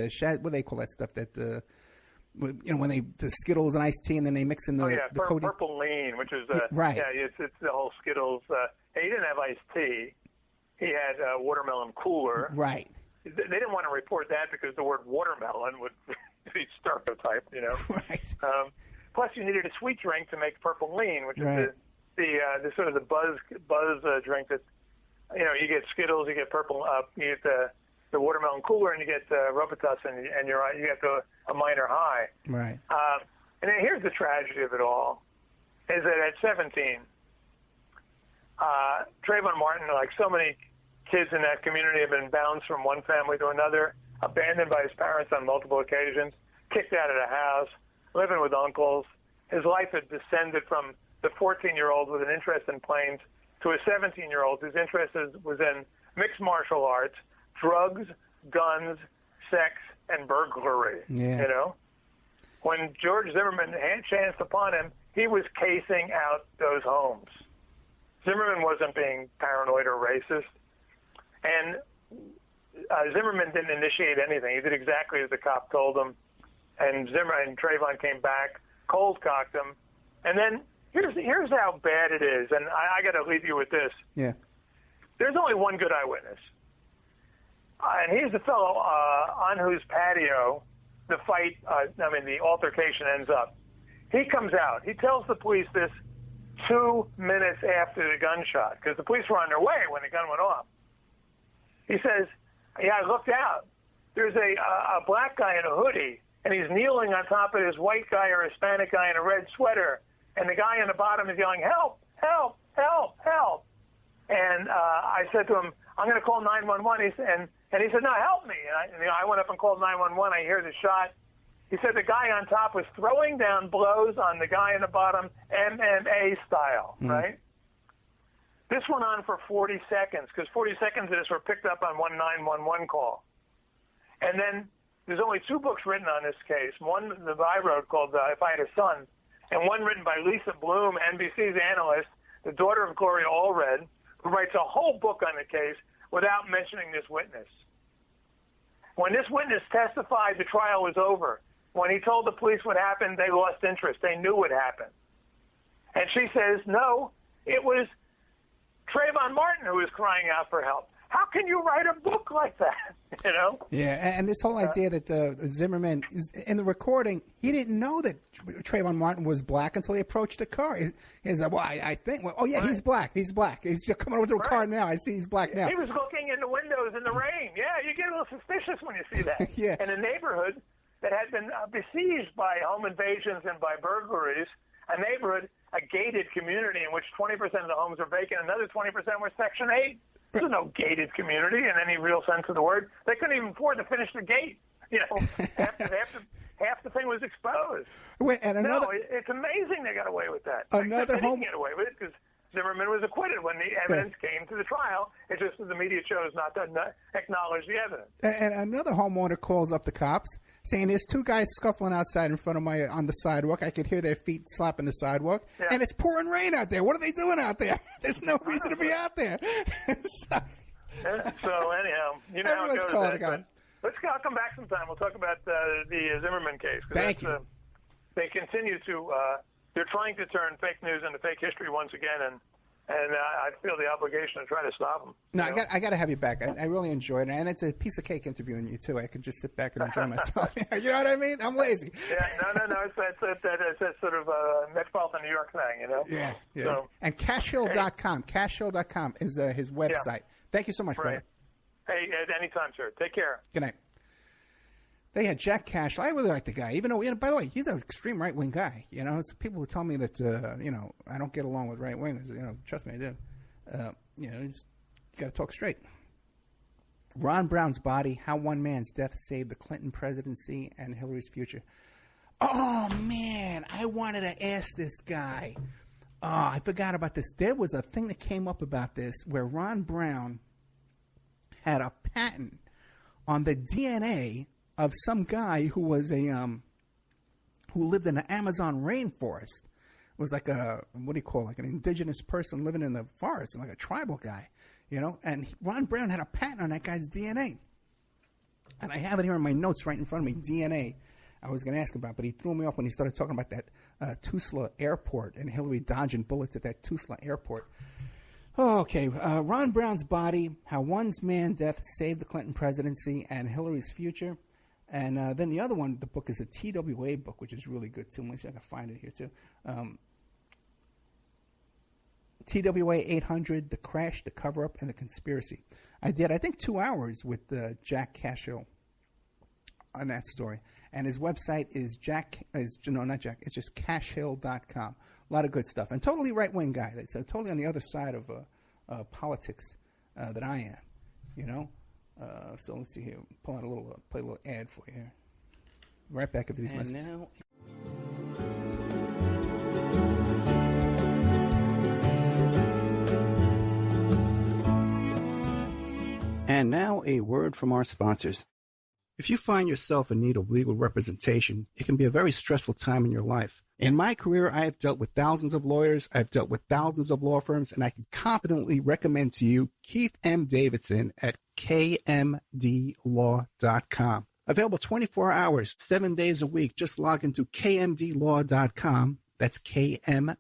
what do they call that stuff? That when the Skittles and iced tea, and then they mix in the codeine. Purple lean, which is right. Yeah, it's the whole Skittles. He didn't have iced tea. He had watermelon cooler. Right. They didn't want to report that because the word watermelon would be stereotyped, Right. Plus, you needed a sweet drink to make purple lean, which right. is the sort of the buzz drink that, you get Skittles, you get purple, you get the watermelon cooler, and you get Robitussin, and you get a minor high. Right. And then here's the tragedy of it all, is that at 17, Trayvon Martin, like so many kids in that community, have been bounced from one family to another, abandoned by his parents on multiple occasions, kicked out of the house, living with uncles. His life had descended from the 14-year-old with an interest in planes to a 17-year-old whose interest was in mixed martial arts, drugs, guns, sex, and burglary. Yeah. When George Zimmerman chanced upon him, he was casing out those homes. Zimmerman wasn't being paranoid or racist, and Zimmerman didn't initiate anything. He did exactly as the cop told him. And Zimmerman and Trayvon came back, cold-cocked him. And then here's how bad it is, and I got to leave you with this. Yeah. There's only one good eyewitness. And he's the fellow on whose patio the fight, the altercation ends up. He comes out. He tells the police this 2 minutes after the gunshot, because the police were on their way when the gun went off. He says, yeah, I looked out. There's a black guy in a hoodie, and he's kneeling on top of this white guy or Hispanic guy in a red sweater, and the guy on the bottom is yelling, help, help, help, help. And I said to him, I'm going to call 911. And he said, no, help me. And I went up and called 911. I hear the shot. He said the guy on top was throwing down blows on the guy on the bottom, MMA style, right? This went on for 40 seconds, because 40 seconds of this were picked up on one 911 call. And then there's only 2 books written on this case. One that I wrote called If I Had a Son, and one written by Lisa Bloom, NBC's analyst, the daughter of Gloria Allred, who writes a whole book on the case without mentioning this witness. When this witness testified, the trial was over. When he told the police what happened, they lost interest. They knew what happened. And she says, no, it was Trayvon Martin who was crying out for help. How can you write a book like that? You know? Yeah, and this whole idea that Zimmerman, in the recording, he didn't know that Trayvon Martin was black until he approached the car. He's like, well, I think, well, oh, yeah, right. He's black. He's black. He's coming over to a car now. I see he's black now. He was looking in the windows in the rain. Yeah, you get a little suspicious when you see that. Yeah. In a neighborhood that had been besieged by home invasions and by burglaries, a neighborhood, a gated community in which 20% of the homes are vacant, another 20% were Section 8. There's no gated community in any real sense of the word. They couldn't even afford to finish the gate. You know, half the thing was exposed. Wait, and another, no, it's amazing they got away with that. Another they didn't get away with it because Zimmerman was acquitted when the evidence came to the trial. It's just that the media chose not to acknowledge the evidence. And another homeowner calls up the cops saying there's 2 guys scuffling outside in front of on the sidewalk. I could hear their feet slapping the sidewalk. Yeah. And it's pouring rain out there. What are they doing out there? There's no reason to be out there. So anyhow, you know how it goes. I'll come back sometime. We'll talk about the Zimmerman case. Thank you. They continue to they're trying to turn fake news into fake history once again, and I feel the obligation to try to stop them. No, I got to have you back. I really enjoyed it, and it's a piece of cake interviewing you too. I could just sit back and enjoy myself. You know what I mean? I'm lazy. Yeah, no. It's that sort of metropolitan New York thing, you know. Yeah. So, and Cashill.com. Cashill.com is his website. Yeah. Thank you so much, brother. Hey, at any time, sir. Take care. Good night. They had Jack Cashill. I really like the guy, even though, by the way, he's an extreme right-wing guy. You know, it's people who tell me that, I don't get along with right-wingers. Trust me, I do. You just got to talk straight. Ron Brown's body, how one man's death saved the Clinton presidency and Hillary's future. Oh, man, I wanted to ask this guy. Oh, I forgot about this. There was a thing that came up about this where Ron Brown had a patent on the DNA of some guy who was who lived in the Amazon rainforest. It was like like an indigenous person living in the forest, like a tribal guy, and Ron Brown had a patent on that guy's DNA. And I have it here in my notes right in front of me, DNA. I was going to ask about, but he threw me off when he started talking about that Tulsa airport and Hillary dodging bullets at that Tulsa airport. Oh, okay, Ron Brown's body, how one man's death saved the Clinton presidency and Hillary's future. And then the other one, the book is a TWA book, which is really good, too. Let me see if I can find it here, too. TWA 800, The Crash, The Cover-Up, and The Conspiracy. I did, I think, 2 hours with Jack Cashill on that story. And his website is it's just Cashill.com. A lot of good stuff. And totally right-wing guy. That's totally on the other side of politics that I am, So let's see here. Pull out play a little ad for you here. Right back after these messages. And now a word from our sponsors. If you find yourself in need of legal representation, it can be a very stressful time in your life. In my career, I have dealt with thousands of lawyers, I've dealt with thousands of law firms, and I can confidently recommend to you Keith M. Davidson at kmdlaw.com. Available 24 hours, 7 days a week. Just log into kmdlaw.com. That's kmdlaw.com.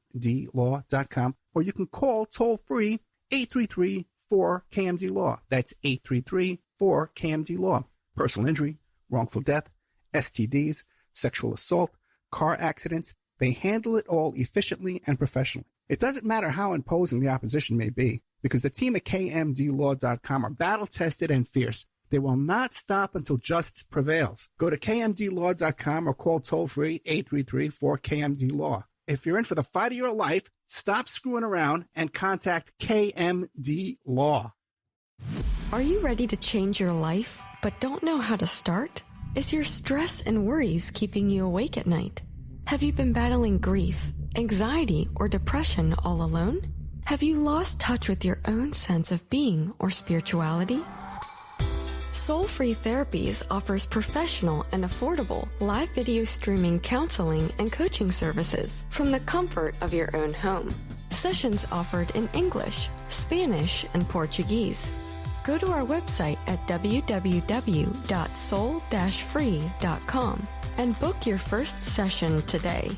Or you can call toll-free 833-4KMD-LAW. That's 833 4KMD Law. Personal injury, wrongful death, STDs, sexual assault, car accidents. They handle it all efficiently and professionally. It doesn't matter how imposing the opposition may be, because the team at KMDlaw.com are battle-tested and fierce. They will not stop until justice prevails. Go to KMDlaw.com or call toll-free 833-4KMD-LAW. If you're in for the fight of your life, stop screwing around and contact KMD Law. Are you ready to change your life, but don't know how to start? Is your stress and worries keeping you awake at night? Have you been battling grief, anxiety, or depression all alone? Have you lost touch with your own sense of being or spirituality? Soul Free Therapies offers professional and affordable live video streaming counseling and coaching services from the comfort of your own home. Sessions offered in English, Spanish, and Portuguese. Go to our website at www.soul-free.com and book your first session today.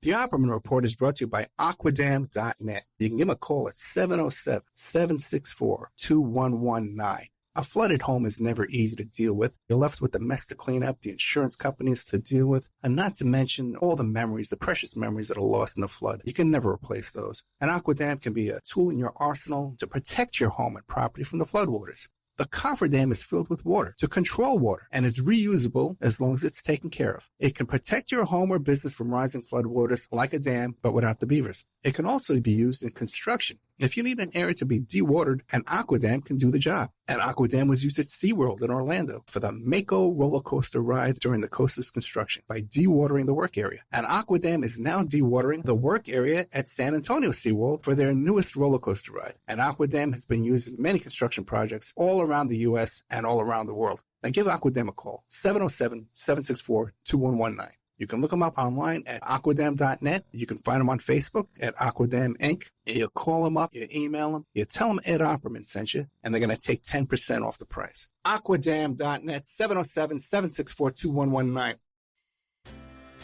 The Opperman Report is brought to you by Aquadam.net. You can give them a call at 707-764-2119. A flooded home is never easy to deal with. You're left with the mess to clean up, the insurance companies to deal with, and not to mention all the memories, the precious memories that are lost in the flood. You can never replace those. And Aquadam can be a tool in your arsenal to protect your home and property from the floodwaters. The cofferdam is filled with water to control water and is reusable as long as it's taken care of. It can protect your home or business from rising floodwaters like a dam, but without the beavers. It can also be used in construction. If you need an area to be dewatered, an Aquadam can do the job. An Aquadam was used at SeaWorld in Orlando for the Mako roller coaster ride during the coaster's construction by dewatering the work area. An Aquadam is now dewatering the work area at San Antonio SeaWorld for their newest roller coaster ride. An Aquadam has been used in many construction projects all around the U.S. and all around the world. Now give Aquadam a call, 707-764-2119. You can look them up online at aquadam.net. You can find them on Facebook at Aquadam Inc. You call them up, you email them, you tell them Ed Opperman sent you, and they're going to take 10% off the price. Aquadam.net, 707-764-2119.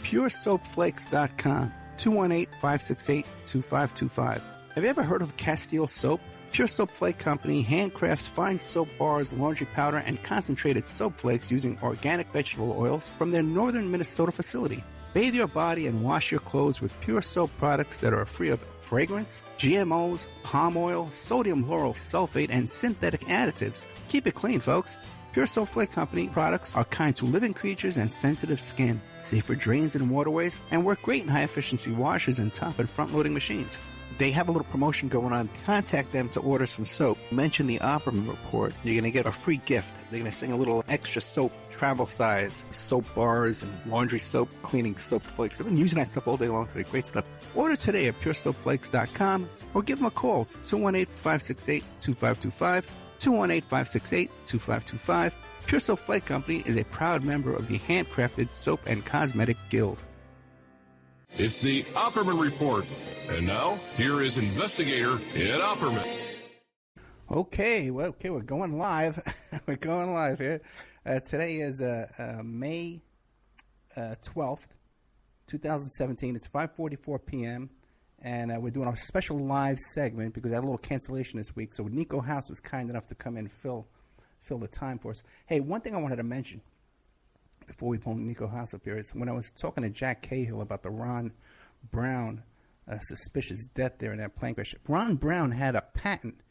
PureSoapFlakes.com, 218-568-2525. Have you ever heard of Cashill soap? Pure Soap Flake Company handcrafts fine soap bars, laundry powder, and concentrated soap flakes using organic vegetable oils from their northern Minnesota facility. Bathe your body and wash your clothes with Pure Soap products that are free of fragrance, GMOs, palm oil, sodium lauryl sulfate, and synthetic additives. Keep it clean, folks. Pure Soap Flake Company products are kind to living creatures and sensitive skin, safe for drains and waterways, and work great in high-efficiency washers and top and front-loading machines. They have a little promotion going on. Contact them to order some soap. Mention the Opperman Report. You're going to get a free gift. They're going to send a little extra soap, travel size, soap bars and laundry soap, cleaning soap flakes. I've been using that stuff all day long today. Great stuff. Order today at puresoapflakes.com or give them a call, 218-568-2525, 218-568-2525. Pure Soap Flake Company is a proud member of the Handcrafted Soap and Cosmetic Guild. It's the Opperman Report. And now, here is investigator Ed Opperman. Okay, we're going live. We're going live here. Today is May 12th, 2017. It's 5:44 p.m., and we're doing a special live segment because I had a little cancellation this week. So Nico House was kind enough to come in and fill the time for us. Hey, one thing I wanted to mention before we pull Nico House up here is when I was talking to Jack Cahill about the Ron Brown suspicious death there in that plane crash. Ron Brown had a patent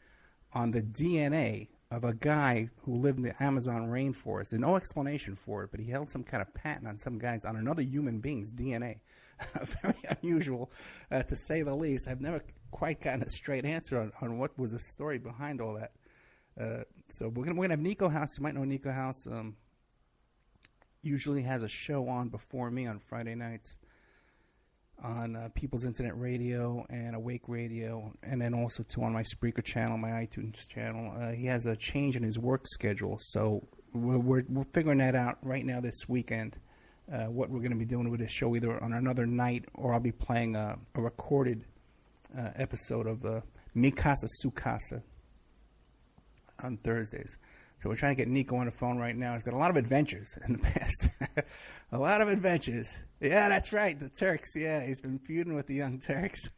on the DNA of a guy who lived in the Amazon rainforest. There's no explanation for it, but he held some kind of patent on some guys, on another human being's DNA. Very unusual, to say the least. I've never quite gotten a straight answer on what was the story behind all that. So we're gonna have Nico House. You might know Nico House. Usually has a show on before me on Friday nights on People's Internet Radio and Awake Radio, and then also too on my Spreaker channel, my iTunes channel. He has a change in his work schedule, so we're figuring that out right now this weekend, what we're going to be doing with this show, either on another night or I'll be playing a recorded episode of Mi Casa Su Casa on Thursdays. So we're trying to get Nico on the phone right now. He's got a lot of adventures in the past. A lot of adventures. Yeah, that's right. The Turks. Yeah, he's been feuding with the Young Turks.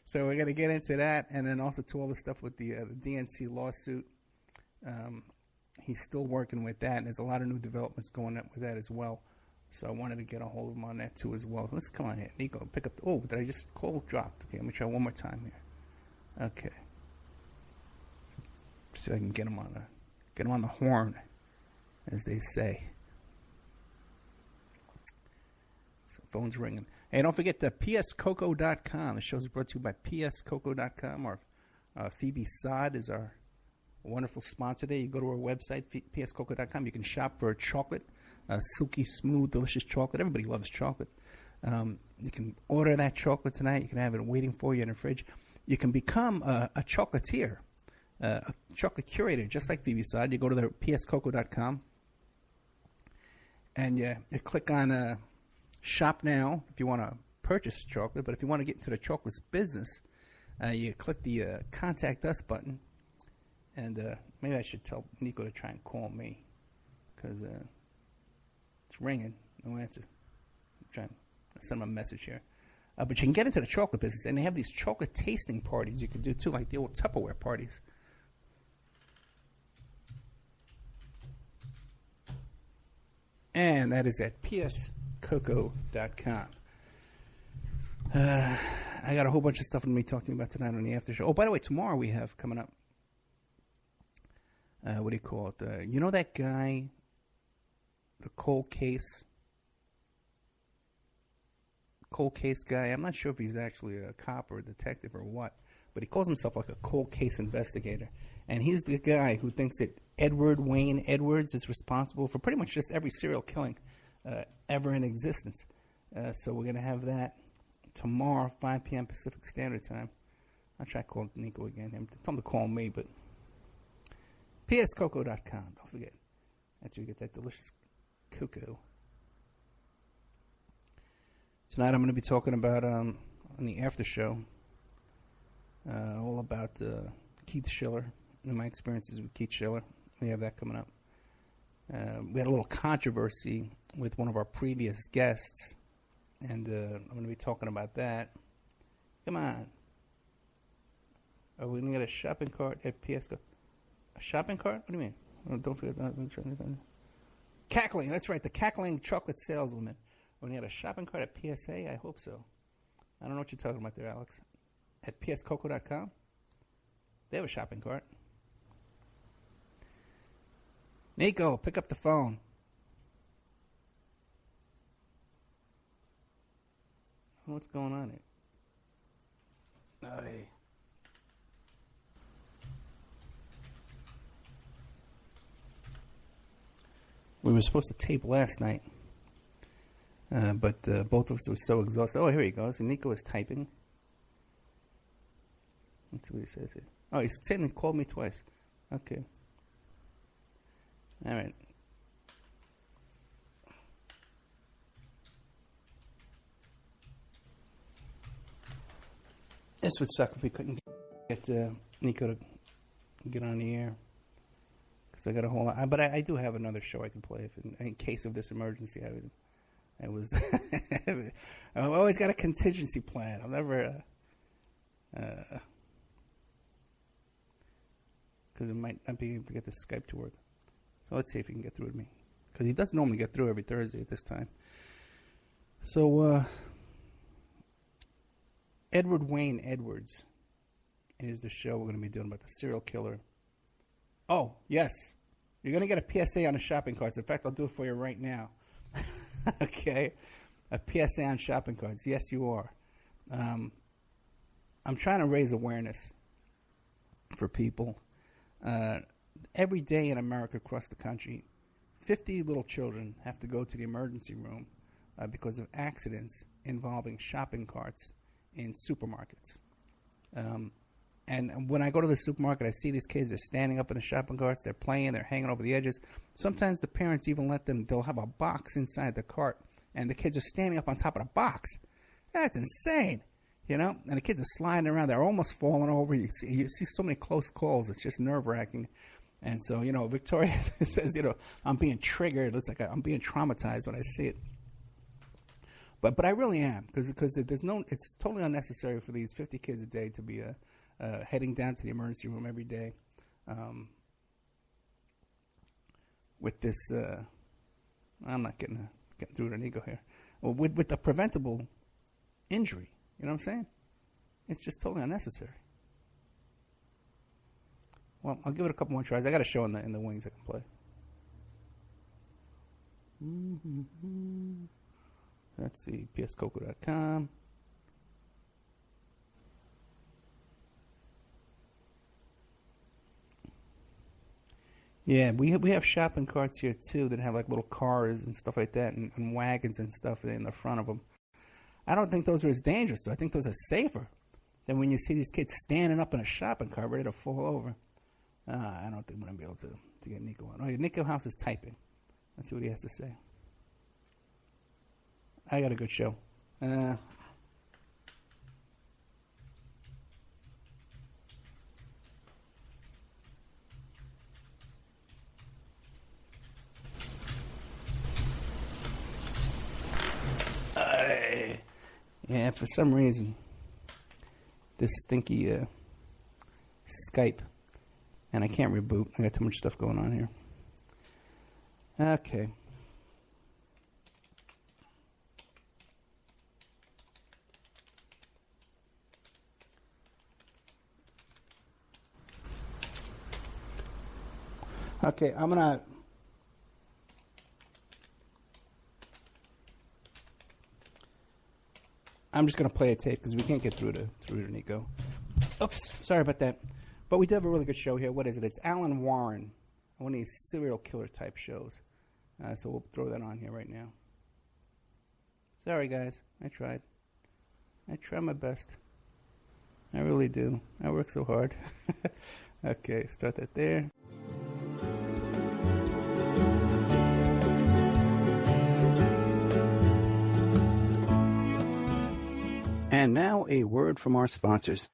So we're going to get into that. And then also to all the stuff with the DNC lawsuit He's still working with that, and there's a lot of new developments going up with that as well. So I wanted to get a hold of him on that too as well. Let's come on here, Nico. Pick up. Did I just call dropped? Okay, let me try one more time here. Okay. See if I can get him on the horn, as they say. So phone's ringing. Hey, don't forget the pscoco.com. The show is brought to you by pscoco.com. Or Phoebe Sod is our wonderful sponsor there. You go to our website, pscoco.com. You can shop for chocolate, silky, smooth, delicious chocolate. Everybody loves chocolate. You can order that chocolate tonight. You can have it waiting for you in the fridge. You can become a chocolatier, a chocolate curator, just like Phoebe Sod. You go to the pscoco.com and you click on Shop Now if you want to purchase chocolate. But if you want to get into the chocolate business, you click the Contact Us button. And maybe I should tell Nico to try and call me because it's ringing. No answer. I'm trying to send him a message here. But you can get into the chocolate business, and they have these chocolate tasting parties you can do too, like the old Tupperware parties. And that is at pscoco.com. I got a whole bunch of stuff I'm going to be talking about tonight on the after show. Oh, by the way, tomorrow we have coming up. What do you call it? You know that guy, the cold case guy? I'm not sure if he's actually a cop or a detective or what, but he calls himself like a cold case investigator. And he's the guy who thinks that Edward Wayne Edwards is responsible for pretty much just every serial killing ever in existence. So we're going to have that tomorrow, 5 p.m. Pacific Standard Time. I'll try to call Nico again. Tell him to call me, but pscoco.com. Don't forget. That's where you get that delicious cocoa. Tonight I'm going to be talking about, on the after show, all about Keith Schiller and my experiences with Keith Schiller. We have that coming up. We had a little controversy with one of our previous guests, and I'm going to be talking about that. Come on. Are we going to get a shopping cart at PSCO? A shopping cart? What do you mean? Oh, don't forget that. Cackling. That's right. The cackling chocolate saleswoman. When you had a shopping cart at PSA, I hope so. I don't know what you're talking about there, Alex. At pscoco.com, they have a shopping cart. Nico, pick up the phone. What's going on here? Oh, hey. We were supposed to tape last night, but both of us were so exhausted. Oh, here he goes. And Nico is typing. Let's see what he says here. Oh, he's saying he called me twice. Okay. All right. This would suck if we couldn't get Nico to get on the air. Because I got a whole lot. But I do have another show I can play if in case of this emergency. I was I've always got a contingency plan. I'll never because it might not be able to get this Skype to work. So let's see if he can get through with me, because he doesn't normally get through every Thursday at this time. So Edward Wayne Edwards is the show we're going to be doing about the serial killer. Oh, yes. You're going to get a PSA on the shopping carts. In fact, I'll do it for you right now. Okay? A PSA on shopping carts. Yes, you are. I'm trying to raise awareness for people. Every day in America across the country, 50 little children have to go to the emergency room because of accidents involving shopping carts in supermarkets. And when I go to the supermarket, I see these kids. They're standing up in the shopping carts. They're playing. They're hanging over the edges. Sometimes the parents even let them. They'll have a box inside the cart, and the kids are standing up on top of the box. That's insane, you know. And the kids are sliding around. They're almost falling over. You see so many close calls. It's just nerve-wracking. And so, you know, Victoria says, you know, I'm being triggered. It's like I'm being traumatized when I see it. But I really am, because there's no. It's totally unnecessary for these 50 kids a day to be heading down to the emergency room every day. with this. I'm not getting through an ego here. Well, with the preventable injury, you know what I'm saying? It's just totally unnecessary. Well, I'll give it a couple more tries. I got a show in the wings I can play. Let's see, pscoco.com. Yeah, we have shopping carts here too that have like little cars and stuff like that, and wagons and stuff in the front of them. I don't think those are as dangerous, though. I think those are safer than when you see these kids standing up in a shopping cart ready to fall over. I don't think we're going to be able to get Nico on. Oh, yeah, Nico House is typing. Let's see what he has to say. I got a good show. Yeah, for some reason, this stinky Skype, and I can't reboot. I got too much stuff going on here. Okay. Okay, I'm just gonna play a tape because we can't get through to Nico. Oops, sorry about that. But we do have a really good show here. What is it? It's Alan Warren, one of these serial killer type shows. So we'll throw that on here right now. Sorry, guys. I tried. I try my best. I really do. I work so hard. Okay, start that there. And now a word from our sponsors.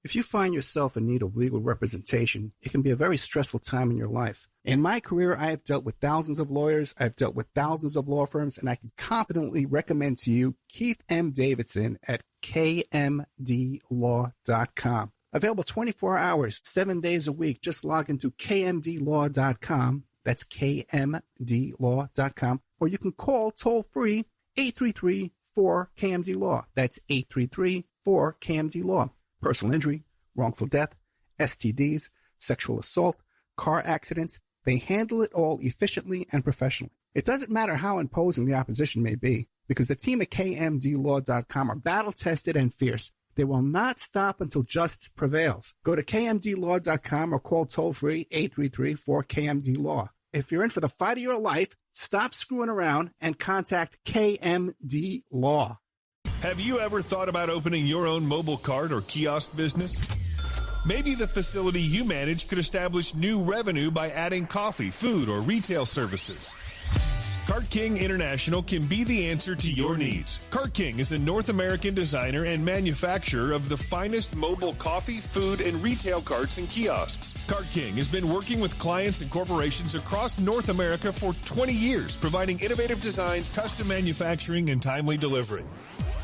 If you find yourself in need of legal representation, it can be a very stressful time in your life. In my career, I have dealt with thousands of lawyers, I've dealt with thousands of law firms, and I can confidently recommend to you Keith M. Davidson at kmdlaw.com. Available 24 hours, 7 days a week. Just log into kmdlaw.com. That's kmdlaw.com. Or you can call toll-free 833-4KMD-LAW. That's 833-4KMD-LAW. Personal injury, wrongful death, STDs, sexual assault, car accidents. They handle it all efficiently and professionally. It doesn't matter how imposing the opposition may be, because the team at kmdlaw.com are battle-tested and fierce. They will not stop until justice prevails. Go to kmdlaw.com or call toll-free 833-4KMD-LAW. If you're in for the fight of your life, stop screwing around and contact KMD Law. Have you ever thought about opening your own mobile cart or kiosk business? Maybe the facility you manage could establish new revenue by adding coffee, food, or retail services. Cart King International can be the answer to your needs. Cart King is a North American designer and manufacturer of the finest mobile coffee, food, and retail carts and kiosks. Cart King has been working with clients and corporations across North America for 20 years, providing innovative designs, custom manufacturing, and timely delivery.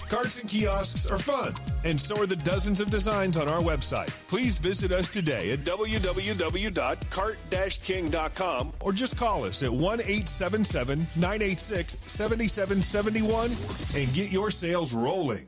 Carts and kiosks are fun, and so are the dozens of designs on our website. Please visit us today at www.cart-king.com or just call us at 1-877-986-7771 and get your sales rolling.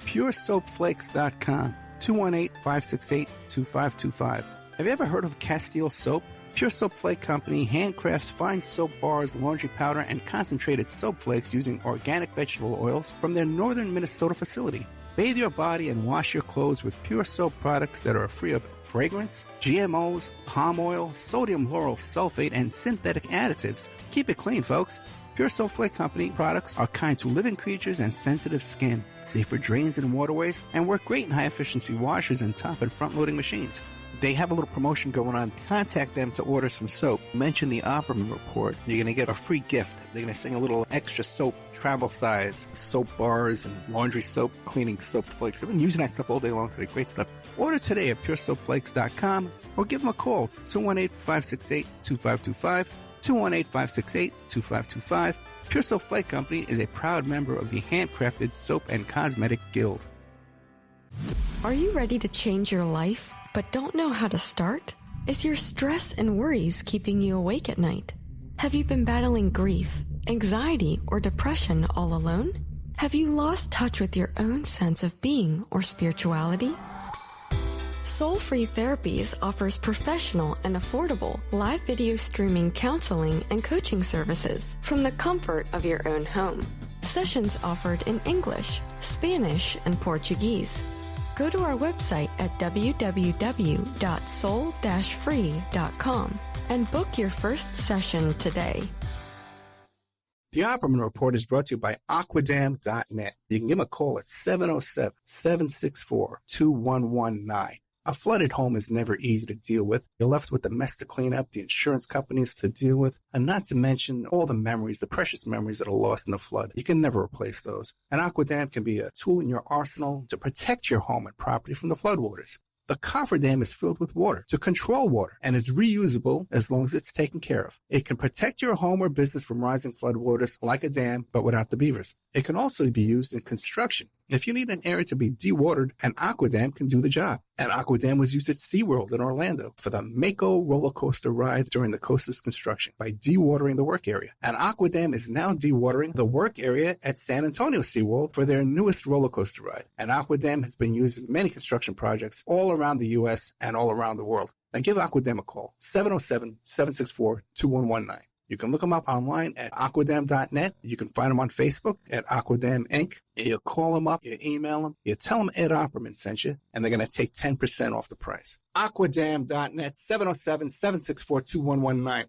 PureSoapFlakes.com, 218-568-2525. Have you ever heard of Cashill soap? Pure Soap Flake Company handcrafts fine soap bars, laundry powder, and concentrated soap flakes using organic vegetable oils from their northern Minnesota facility. Bathe your body and wash your clothes with Pure Soap products that are free of fragrance, GMOs, palm oil, sodium lauryl sulfate, and synthetic additives. Keep it clean, folks. Pure Soap Flake Company products are kind to living creatures and sensitive skin, safe for drains and waterways, and work great in high-efficiency washers and top and front-loading machines. They have a little promotion going on. Contact them to order some soap. Mention the Opperman Report. You're going to get a free gift. They're going to send a little extra soap, travel size, soap bars and laundry soap, cleaning soap flakes. I've been using that stuff all day long today. Great stuff. Order today at puresoapflakes.com or give them a call, 218-568-2525, 218-568-2525. Pure Soap Flake Company is a proud member of the Handcrafted Soap and Cosmetic Guild. Are you ready to change your life, but don't know how to start? Is your stress and worries keeping you awake at night? Have you been battling grief, anxiety, or depression all alone? Have you lost touch with your own sense of being or spirituality? Soul Free Therapies offers professional and affordable live video streaming counseling and coaching services from the comfort of your own home. Sessions offered in English, Spanish, and Portuguese. Go to our website at www.soul-free.com and book your first session today. The Opperman Report is brought to you by Aquadam.net. You can give them a call at 707-764-2119. A flooded home is never easy to deal with. You're left with the mess to clean up, the insurance companies to deal with, and not to mention all the memories, the precious memories that are lost in the flood. You can never replace those. And Aquadam can be a tool in your arsenal to protect your home and property from the floodwaters. The cofferdam is filled with water to control water and is reusable as long as it's taken care of. It can protect your home or business from rising floodwaters like a dam, but without the beavers. It can also be used in construction. If you need an area to be dewatered, an Aquadam can do the job. An Aquadam was used at SeaWorld in Orlando for the Mako roller coaster ride during the coaster's construction by dewatering the work area. An Aquadam is now dewatering the work area at San Antonio SeaWorld for their newest roller coaster ride. An Aquadam has been used in many construction projects all around the U.S. and all around the world. Now give Aquadam a call, 707-764-2119. You can look them up online at aquadam.net. You can find them on Facebook at Aquadam Inc. You call them up, you email them, you tell them Ed Opperman sent you, and they're going to take 10% off the price. Aquadam.net, 707-764-2119.